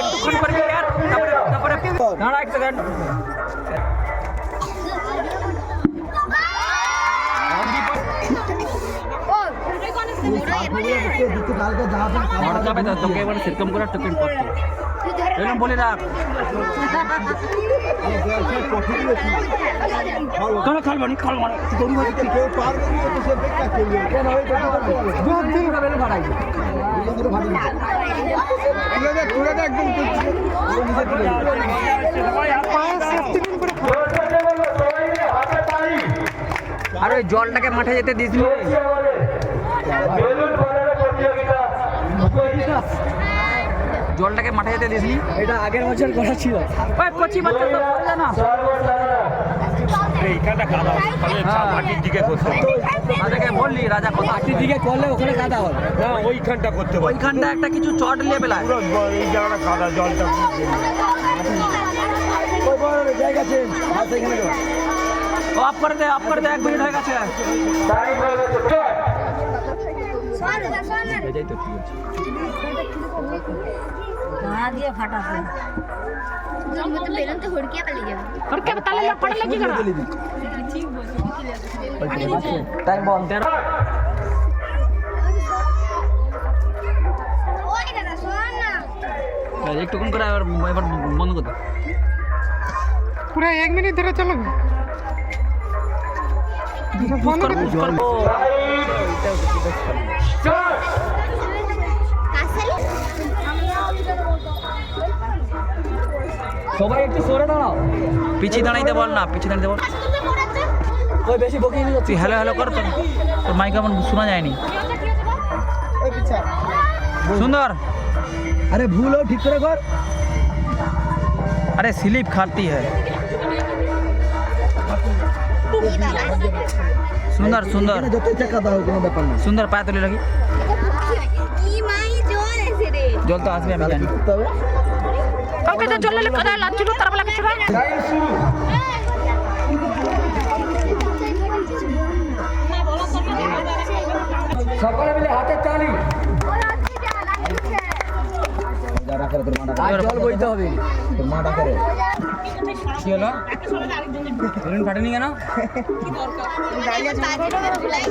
একটুক্ষণ করে আর তারপরে দাঁড়া এক সেকেন্ড। তোকে এবার সেরকম করে টোকেন করতে এরকম বলে রাখ। কেন খালবানি খালবানি কেউ পার আর ওই জলটাকে মাঠে যেতে দিস। জলটাকে মাঠে যেতে দিসনি, এটা আগের বছর করা ছিল। ওই কচি বাচ্চা তো বললে না এইখানটা কাদা মাটির দিকে করতে হবে। রাজাকে বললি রাজা কত মাটির দিকে করলে ওখানে কাদা হবে না, ওইখানটা করতে হবে। ওইখানটা একটা কিছু চট লেভেল আছে, এই জায়গাটা কাদা জলটা ওই বড় জায়গা চেঞ্জ আছে এখানে। অফ করে দে, অফ করে দে, 1 মিনিট হয়ে গেছে। টাইম হয়ে গেছে, এটাই তো ঠিক আছে। कहाँ दिया फटा से हम तो बेलन तो हुड़किया पाली जाए और क्या बता ले पढ़ लगी करा ठीक बोल टाइम बॉल तेरा ओए दादा सुन ना एक टुकन करा और এবার বন্ধ কর দে पूरा 1 मिनट ধরে চলবে পুশ কর সবাই একটু সরে দাঁড়াও। পিছিয়ে দাঁড়াইতে বল না, পিছিয়ে দাঁড়াইতে বল। ওই বেশি বকিয়ে নিয়ে যাচ্ছি। হ্যালো হ্যালো কর, তোর মাইক আমার শোনা যায়নি। সুন্দর, আরে ভুল हो ঠিক করে কর। আরে স্লিপ খাती है। সুন্দর সুন্দর যত টাকা দাও কোনো ব্যাপার না। সুন্দর পায়ে তুলে রাখি। কি মাই জল এসে রে জল তো আসবে, আমি জানি। কাউকে তো জল লেলে কথা লাগছিল তার বলা কিছু না। টাইম শুরু। সকলে মিলে হাতে তালি। যারা করে তোর মাটা করে জল বইতে হবে, তোর মাটা করে কি হলো? বেলুন ফাটেনি কেন? কি দরকার? ডালিয়া বাজেটা ভুলাই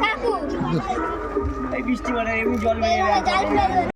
কাকু এই বৃষ্টি মানে এমনি জল বেরিয়ে